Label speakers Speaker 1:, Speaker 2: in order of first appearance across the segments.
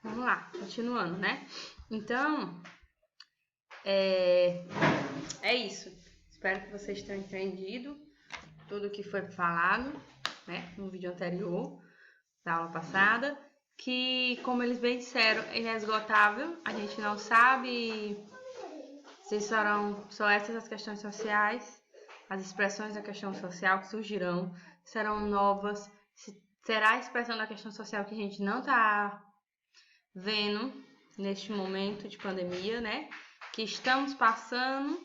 Speaker 1: Vamos lá, continuando, né? Então, é isso. Espero que vocês tenham entendido tudo o que foi falado, né, no vídeo anterior, da aula passada, que, como eles bem disseram, é inesgotável. A gente não sabe se serão só essas as questões sociais, as expressões da questão social que surgirão, serão novas, será a expressão da questão social que a gente não está vendo neste momento de pandemia, né? Que estamos passando,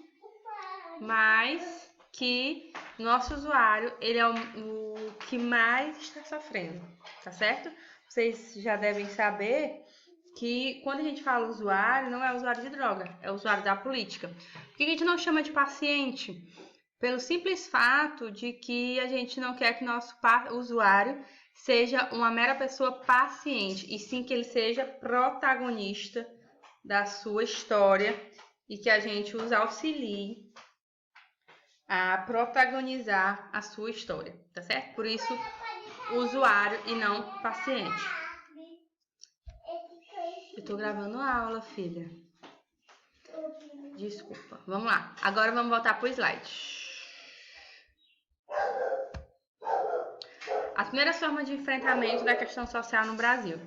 Speaker 1: mas que nosso usuário, ele é o que mais está sofrendo, tá certo? Vocês já devem saber que quando a gente fala usuário, não é usuário de droga, é usuário da política. Por que a gente não chama de paciente? Pelo simples fato de que a gente não quer que nosso usuário seja uma mera pessoa paciente, e sim que ele seja protagonista da sua história e que a gente os auxilie a protagonizar a sua história, tá certo? Por isso, usuário e não paciente. Eu tô gravando aula, filha. Desculpa. Vamos lá. Agora vamos voltar pro slide. As primeiras formas de enfrentamento da questão social no Brasil.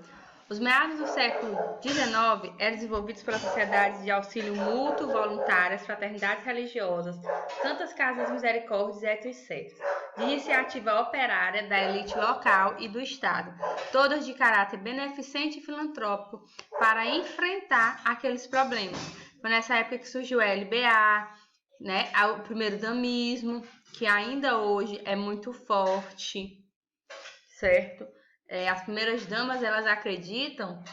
Speaker 1: Os meados do século XIX eram desenvolvidos pelas sociedades de auxílio mútuo, voluntárias, fraternidades religiosas, santas casas misericórdias, etc., de iniciativa operária da elite local e do Estado, todas de caráter beneficente e filantrópico, para enfrentar aqueles problemas. Foi nessa época que surgiu o LBA, né, o primeiro damismo, que ainda hoje é muito forte, certo? As primeiras damas, elas acreditam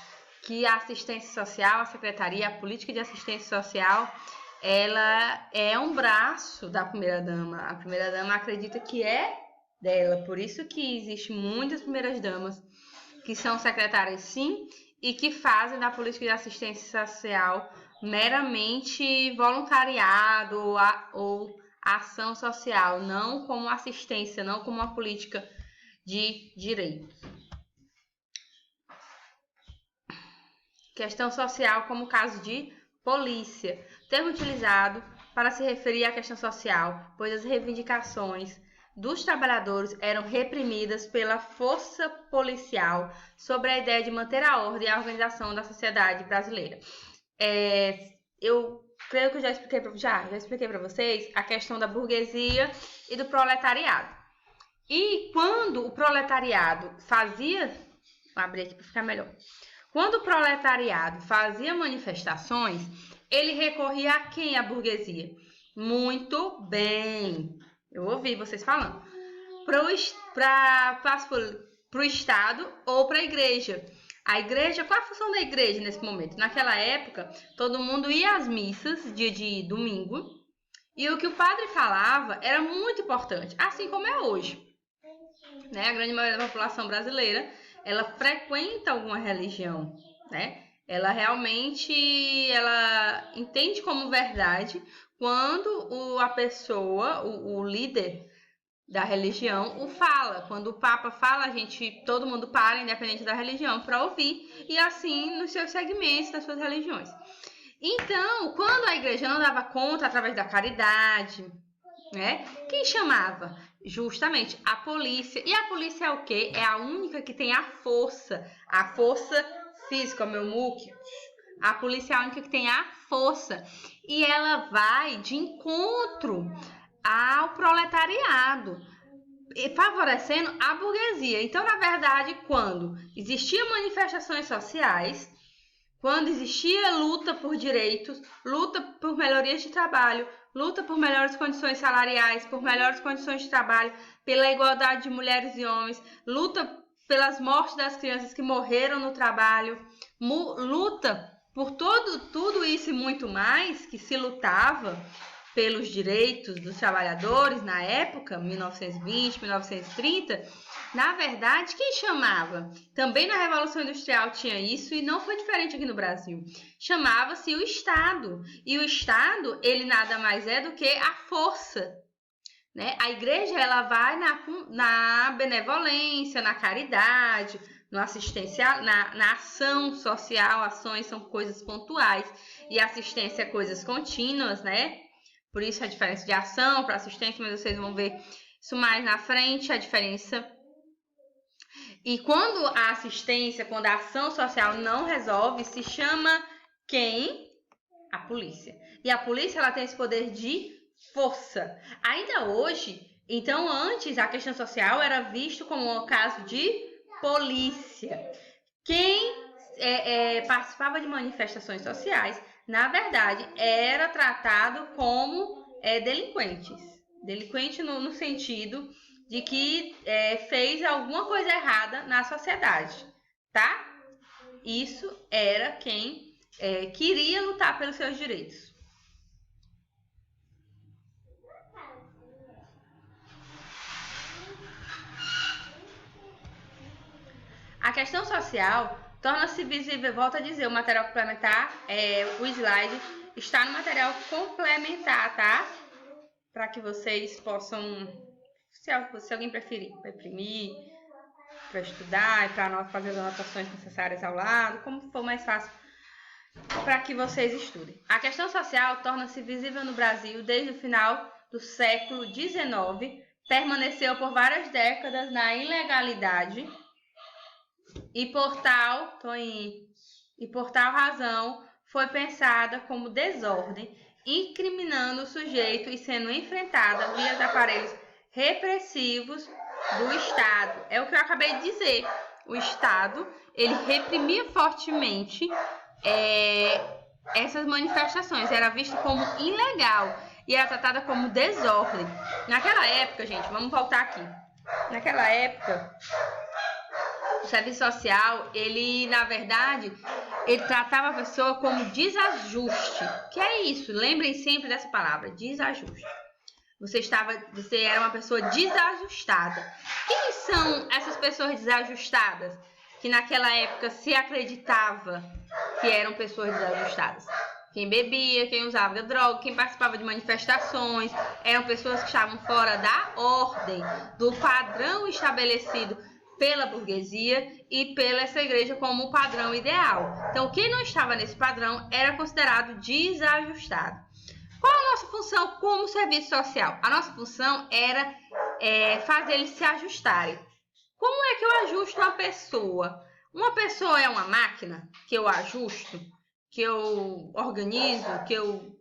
Speaker 1: que a assistência social, a secretaria, a política de assistência social, ela é um braço da primeira dama. A primeira dama acredita que é dela, por isso que existe muitas primeiras damas que são secretárias, sim, e que fazem da política de assistência social meramente voluntariado ou ação social, não como assistência, não como uma política de direitos. Questão social como caso de polícia, termo utilizado para se referir à questão social, pois as reivindicações dos trabalhadores eram reprimidas pela força policial sobre a ideia de manter a ordem e a organização da sociedade brasileira. Eu creio que eu já expliquei para vocês a questão da burguesia e do proletariado. E quando o proletariado fazia... Vou abrir aqui para ficar melhor. Quando o proletariado fazia manifestações, ele recorria a quem? A burguesia? Muito bem. Eu ouvi vocês falando. Para o Estado ou para a igreja. A igreja, qual a função da igreja nesse momento? Naquela época, todo mundo ia às missas, dia de domingo, e o que o padre falava era muito importante, assim como é hoje. Né? A grande maioria da população brasileira, ela frequenta alguma religião, né? Ela realmente entende como verdade quando a pessoa, o líder da religião, o fala. Quando o Papa fala, todo mundo para, independente da religião, para ouvir, e assim nos seus segmentos, das suas religiões. Então, quando a igreja não dava conta através da caridade, né? Quem chamava? Justamente a polícia. E a polícia é o quê? É a única que tem a força física, o meu muque. A polícia é a única que tem a força. E ela vai de encontro ao proletariado, favorecendo a burguesia. Então, na verdade, quando existiam manifestações sociais, quando existia luta por direitos, luta por melhorias de trabalho, luta por melhores condições salariais, por melhores condições de trabalho, pela igualdade de mulheres e homens, luta pelas mortes das crianças que morreram no trabalho, luta por tudo isso e muito mais que se lutava pelos direitos dos trabalhadores na época, 1920, 1930, na verdade, quem chamava? Também na Revolução Industrial tinha isso e não foi diferente aqui no Brasil. Chamava-se o Estado. E o Estado, ele nada mais é do que a força. Né? A igreja, ela vai na benevolência, na caridade, no assistencial, na ação social. Ações são coisas pontuais e assistência é coisas contínuas, né? Por isso a diferença de ação para assistência, mas vocês vão ver isso mais na frente, a diferença. E quando a assistência, quando a ação social não resolve, se chama quem? A polícia. E a polícia, ela tem esse poder de força. Ainda hoje, então antes a questão social era visto como um caso de polícia. Quem participava de manifestações sociais, na verdade, era tratado como delinquentes. Delinquente no sentido de que fez alguma coisa errada na sociedade, tá? Isso era quem queria lutar pelos seus direitos. A questão social torna-se visível, volto a dizer, o material complementar, o slide está no material complementar, tá? Para que vocês possam, se alguém preferir, para imprimir, para estudar e para fazer as anotações necessárias ao lado, como for mais fácil para que vocês estudem. A questão social torna-se visível no Brasil desde o final do século XIX, permaneceu por várias décadas na ilegalidade e por tal razão foi pensada como desordem, incriminando o sujeito e sendo enfrentada via aparelhos repressivos do Estado. É o que eu acabei de dizer. O Estado, ele reprimia fortemente essas manifestações. Era visto como ilegal e era tratada como desordem. Naquela época, gente, vamos voltar aqui. Naquela época, o serviço social, ele, na verdade, ele tratava a pessoa como desajuste. Que é isso? Lembrem sempre dessa palavra, desajuste. Você era uma pessoa desajustada. Quem são essas pessoas desajustadas? Que naquela época se acreditava que eram pessoas desajustadas. Quem bebia, quem usava droga, quem participava de manifestações, eram pessoas que estavam fora da ordem, do padrão estabelecido pela burguesia e pela essa igreja como o padrão ideal. Então, quem não estava nesse padrão era considerado desajustado. Qual a nossa função como serviço social? A nossa função era fazer eles se ajustarem. Como é que eu ajusto uma pessoa? Uma pessoa é uma máquina que eu ajusto, que eu organizo, que eu...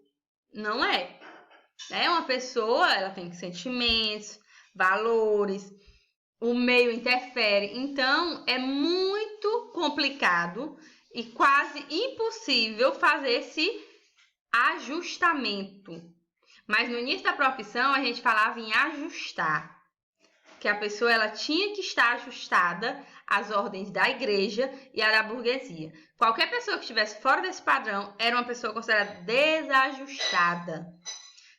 Speaker 1: Não é. Uma pessoa, ela tem sentimentos, valores, o meio interfere. Então, é muito complicado e quase impossível fazer esse ajustamento. Mas no início da profissão, a gente falava em ajustar. Que a pessoa ela tinha que estar ajustada às ordens da igreja e à da burguesia. Qualquer pessoa que estivesse fora desse padrão era uma pessoa considerada desajustada.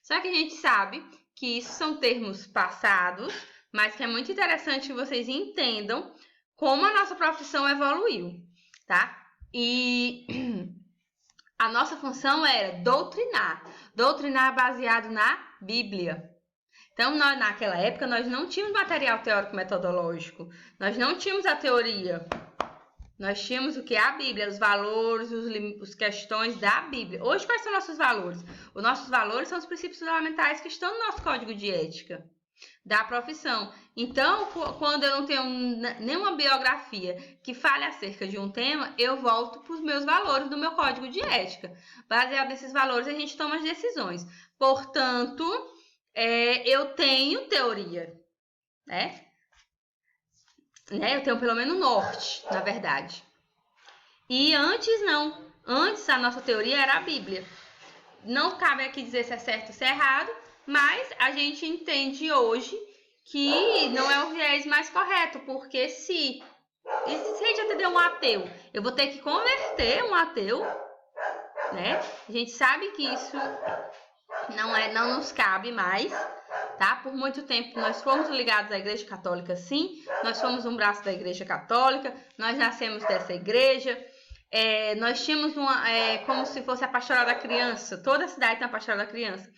Speaker 1: Só que a gente sabe que isso são termos passados, mas que é muito interessante que vocês entendam como a nossa profissão evoluiu, tá? E a nossa função era doutrinar. Doutrinar baseado na Bíblia. Então, naquela época, nós não tínhamos material teórico-metodológico. Nós não tínhamos a teoria. Nós tínhamos o que? A Bíblia, os valores, as questões da Bíblia. Hoje, quais são nossos valores? Os nossos valores são os princípios fundamentais que estão no nosso código de ética da profissão. Então, quando eu não tenho nenhuma biografia que fale acerca de um tema, eu volto para os meus valores do meu código de ética. Baseado nesses valores, a gente toma as decisões. Portanto, eu tenho teoria, né? Eu tenho pelo menos norte, na verdade. E antes não. Antes a nossa teoria era a Bíblia. Não cabe aqui dizer se é certo ou se é errado, mas a gente entende hoje que não é o viés mais correto, porque se a gente atender um ateu, eu vou ter que converter um ateu, né? A gente sabe que isso não nos cabe mais, tá? Por muito tempo nós fomos ligados à Igreja Católica, sim. Nós somos um braço da Igreja Católica, nós nascemos dessa igreja. Nós tínhamos como se fosse a pastoral da criança. Toda a cidade tem a pastoral da criança.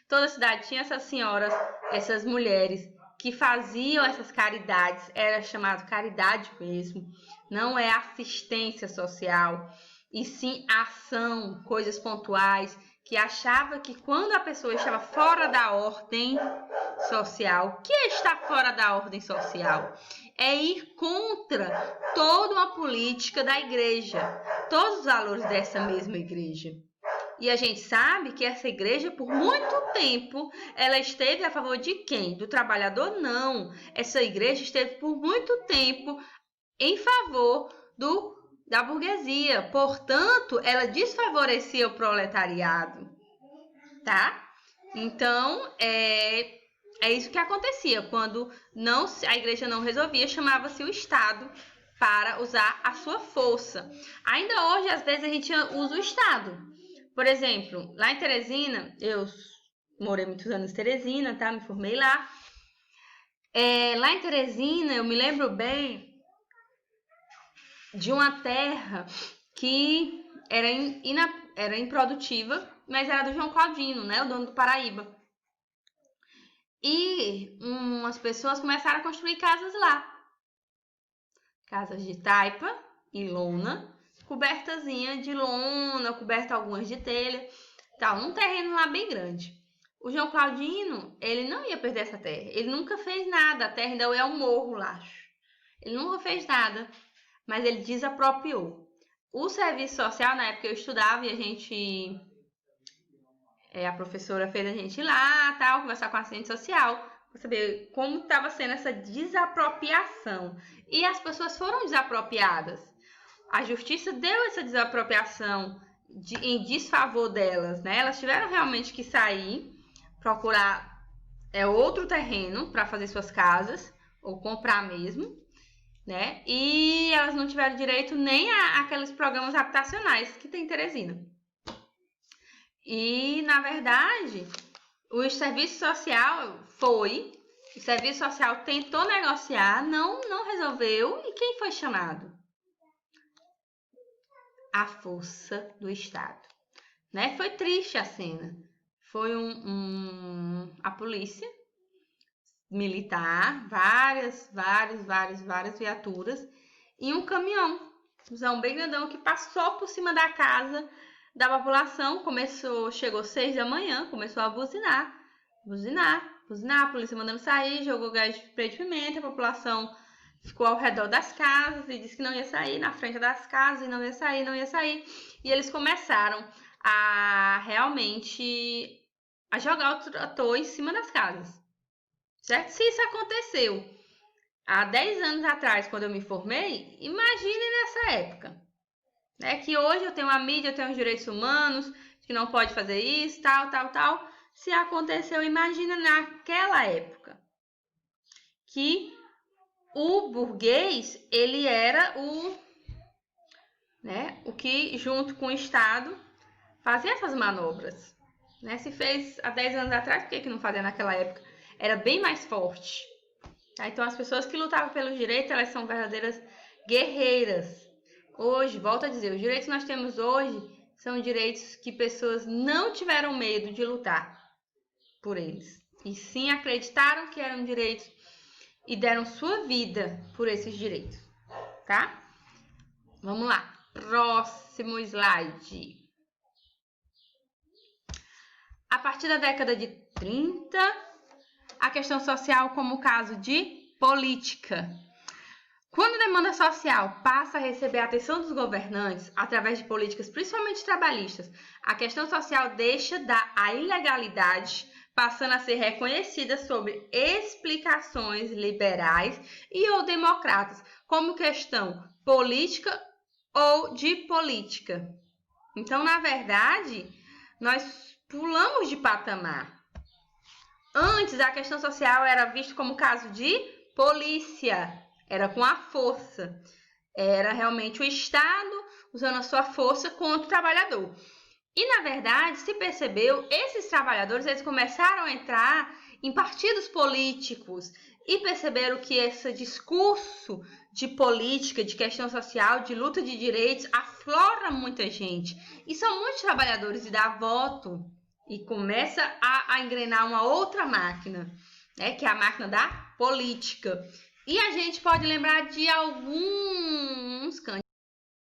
Speaker 1: Toda a cidade tinha essas senhoras, essas mulheres que faziam essas caridades, era chamado caridade mesmo, não é assistência social, e sim ação, coisas pontuais, que achava que quando a pessoa estava fora da ordem social, o que é estar fora da ordem social? É ir contra toda uma política da igreja, todos os valores dessa mesma igreja. E a gente sabe que essa igreja, por muito tempo, ela esteve a favor de quem? Do trabalhador? Não. Essa igreja esteve por muito tempo em favor da burguesia. Portanto, ela desfavorecia o proletariado, tá? Então, é isso que acontecia. Quando a igreja não resolvia, chamava-se o Estado para usar a sua força. Ainda hoje, às vezes, a gente usa o Estado. Por exemplo, lá em Teresina, eu morei muitos anos em Teresina, tá? Me formei lá. Lá em Teresina, eu me lembro bem de uma terra que era improdutiva, mas era do João Claudino, né? O dono do Paraíba. E umas pessoas começaram a construir casas lá. Casas de taipa e lona, cobertazinha de lona, coberta algumas de telha, tal, num terreno lá bem grande. O João Claudino, ele não ia perder essa terra. Ele nunca fez nada. A terra ainda é um morro lá. Ele nunca fez nada, mas ele desapropriou. O serviço social, na época eu estudava e a professora fez a gente ir lá, tal, conversar com a assistente social, para saber como estava sendo essa desapropriação. E as pessoas foram desapropriadas. A justiça deu essa desapropriação em desfavor delas, né? Elas tiveram realmente que sair, procurar outro terreno para fazer suas casas, ou comprar mesmo, né? E elas não tiveram direito nem àqueles programas habitacionais que tem em Teresina. E, na verdade, o serviço social tentou negociar, não resolveu, e quem foi chamado? A força do Estado, né? Foi triste a cena. Foi a polícia militar, várias viaturas e um caminhão bem grandão que passou por cima da casa da população. Chegou 6 da manhã, começou a buzinar, a polícia mandando sair, jogou gás de spray de pimenta, a população ficou ao redor das casas e disse que não ia sair, na frente das casas, e não ia sair. E eles começaram a realmente jogar o trator em cima das casas. Certo? Se isso aconteceu há 10 anos atrás, quando eu me formei, imagine nessa época. Que hoje eu tenho a mídia, eu tenho os direitos humanos, que não pode fazer isso, tal. Se aconteceu, imagina naquela época. Que o burguês, ele era o que, junto com o Estado, fazia essas manobras. Se fez há 10 anos atrás, por que não fazia naquela época? Era bem mais forte. Tá? Então, as pessoas que lutavam pelos direitos, elas são verdadeiras guerreiras. Hoje, volto a dizer, os direitos que nós temos hoje são direitos que pessoas não tiveram medo de lutar por eles. E sim acreditaram que eram direitos e deram sua vida por esses direitos, tá? Vamos lá, próximo slide. A partir da década de 30, a questão social como caso de política. Quando a demanda social passa a receber a atenção dos governantes através de políticas, principalmente trabalhistas, a questão social deixa a ilegalidade, passando a ser reconhecida sobre explicações liberais ou democratas, como questão política ou de política. Então, na verdade, nós pulamos de patamar. Antes, a questão social era vista como caso de polícia, era com a força. Era realmente o Estado usando a sua força contra o trabalhador. E, na verdade, se percebeu, esses trabalhadores eles começaram a entrar em partidos políticos e perceberam que esse discurso de política, de questão social, de luta de direitos, aflora muita gente. E são muitos trabalhadores e dá voto e começa a engrenar uma outra máquina, que é a máquina da política. E a gente pode lembrar de algum